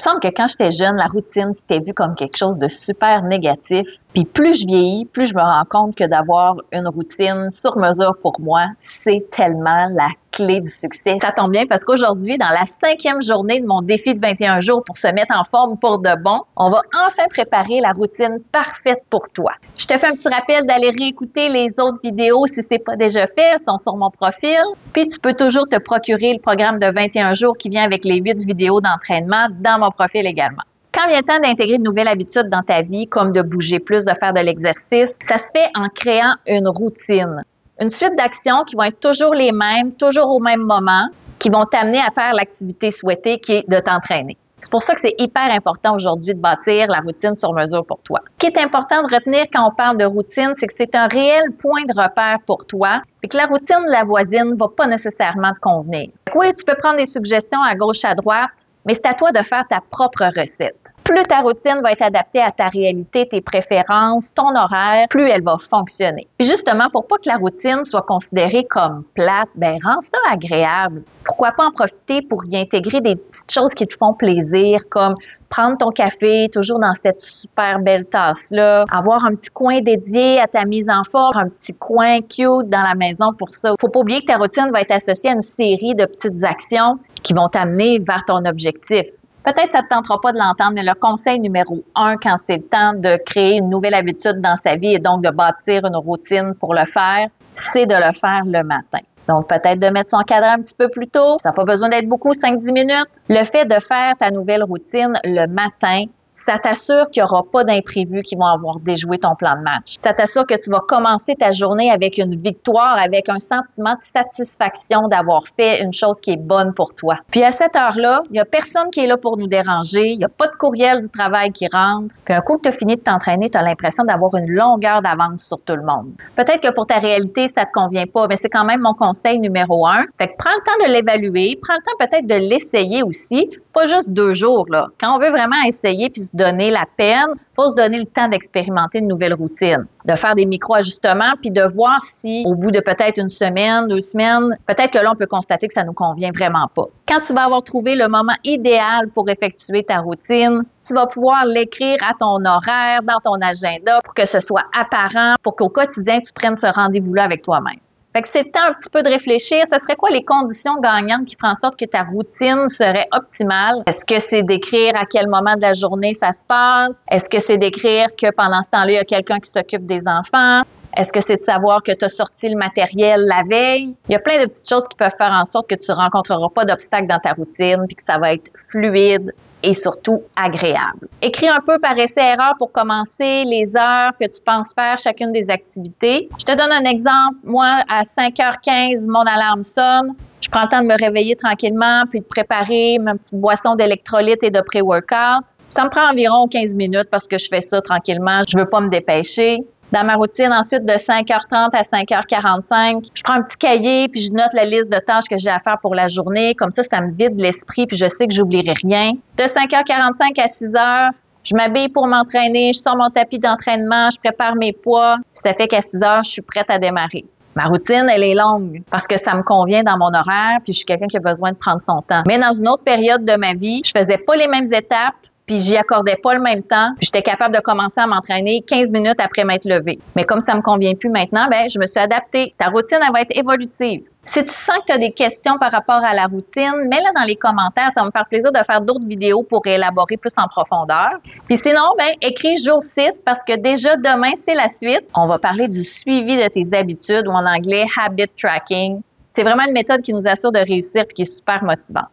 Il me semble que quand j'étais jeune, la routine, c'était vu comme quelque chose de super négatif. Puis plus je vieillis, plus je me rends compte que d'avoir une routine sur mesure pour moi, c'est tellement la clé du succès. Ça tombe bien parce qu'aujourd'hui, dans la 5e journée de mon défi de 21 jours pour se mettre en forme pour de bon, on va enfin préparer la routine parfaite pour toi. Je te fais un petit rappel d'aller réécouter les autres vidéos si c'est pas déjà fait, elles sont sur mon profil. Puis tu peux toujours te procurer le programme de 21 jours qui vient avec les 8 vidéos d'entraînement dans mon profil également. Quand vient le temps d'intégrer de nouvelles habitudes dans ta vie, comme de bouger plus, de faire de l'exercice, ça se fait en créant une routine. Une suite d'actions qui vont être toujours les mêmes, toujours au même moment, qui vont t'amener à faire l'activité souhaitée qui est de t'entraîner. C'est pour ça que c'est hyper important aujourd'hui de bâtir la routine sur mesure pour toi. Ce qui est important de retenir quand on parle de routine, c'est que c'est un réel point de repère pour toi et que la routine de la voisine ne va pas nécessairement te convenir. Oui, tu peux prendre des suggestions à gauche, à droite, mais c'est à toi de faire ta propre recette. Plus ta routine va être adaptée à ta réalité, tes préférences, ton horaire, plus elle va fonctionner. Puis justement, pour pas que la routine soit considérée comme plate, rends ça agréable. Pourquoi pas en profiter pour y intégrer des petites choses qui te font plaisir, comme prendre ton café toujours dans cette super belle tasse-là, avoir un petit coin dédié à ta mise en forme, un petit coin cute dans la maison pour ça. Faut pas oublier que ta routine va être associée à une série de petites actions qui vont t'amener vers ton objectif. Peut-être que ça ne te tentera pas de l'entendre, mais le conseil numéro 1 quand c'est le temps de créer une nouvelle habitude dans sa vie et donc de bâtir une routine pour le faire, c'est de le faire le matin. Donc, peut-être de mettre son cadran un petit peu plus tôt. Ça n'a pas besoin d'être beaucoup, 5-10 minutes. Le fait de faire ta nouvelle routine le matin, ça t'assure qu'il n'y aura pas d'imprévus qui vont avoir déjoué ton plan de match. Ça t'assure que tu vas commencer ta journée avec une victoire, avec un sentiment de satisfaction d'avoir fait une chose qui est bonne pour toi. Puis à cette heure-là, il n'y a personne qui est là pour nous déranger, il n'y a pas de courriel du travail qui rentre. Puis un coup que tu as fini de t'entraîner, tu as l'impression d'avoir une longueur d'avance sur tout le monde. Peut-être que pour ta réalité, ça ne te convient pas, mais c'est quand même mon conseil numéro 1. Fait que prends le temps de l'évaluer, prends le temps peut-être de l'essayer aussi, pas juste 2 jours, là. Quand on veut vraiment essayer puis se donner la peine, faut se donner le temps d'expérimenter une nouvelle routine, de faire des micro-ajustements puis de voir si, au bout de peut-être 1 semaine, 2 semaines, peut-être que là, on peut constater que ça nous convient vraiment pas. Quand tu vas avoir trouvé le moment idéal pour effectuer ta routine, tu vas pouvoir l'écrire à ton horaire, dans ton agenda pour que ce soit apparent, pour qu'au quotidien, tu prennes ce rendez-vous-là avec toi-même. Fait que c'est le temps un petit peu de réfléchir. Ce serait quoi les conditions gagnantes qui feraient en sorte que ta routine serait optimale? Est-ce que c'est d'écrire à quel moment de la journée ça se passe? Est-ce que c'est d'écrire que pendant ce temps-là, il y a quelqu'un qui s'occupe des enfants? Est-ce que c'est de savoir que tu as sorti le matériel la veille? Il y a plein de petites choses qui peuvent faire en sorte que tu ne rencontreras pas d'obstacles dans ta routine puis que ça va être fluide et surtout agréable. Écris un peu par essai-erreur pour commencer les heures que tu penses faire chacune des activités. Je te donne un exemple. Moi, à 5h15, mon alarme sonne. Je prends le temps de me réveiller tranquillement puis de préparer ma petite boisson d'électrolytes et de pré-workout. Ça me prend environ 15 minutes parce que je fais ça tranquillement. Je veux pas me dépêcher. Dans ma routine, ensuite, de 5h30 à 5h45, je prends un petit cahier puis je note la liste de tâches que j'ai à faire pour la journée. Comme ça me vide l'esprit puis je sais que j'oublierai rien. De 5h45 à 6h, je m'habille pour m'entraîner, je sors mon tapis d'entraînement, je prépare mes poids. Puis ça fait qu'à 6h, je suis prête à démarrer. Ma routine, elle est longue parce que ça me convient dans mon horaire puis je suis quelqu'un qui a besoin de prendre son temps. Mais dans une autre période de ma vie, je faisais pas les mêmes étapes. Puis j'y accordais pas le même temps. Puis j'étais capable de commencer à m'entraîner 15 minutes après m'être levée. Mais comme ça me convient plus maintenant, je me suis adaptée. Ta routine, elle va être évolutive. Si tu sens que tu as des questions par rapport à la routine, mets-la dans les commentaires. Ça va me faire plaisir de faire d'autres vidéos pour élaborer plus en profondeur. Puis sinon, écris jour 6 parce que déjà demain, c'est la suite. On va parler du suivi de tes habitudes ou en anglais, habit tracking. C'est vraiment une méthode qui nous assure de réussir et qui est super motivante.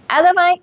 À demain!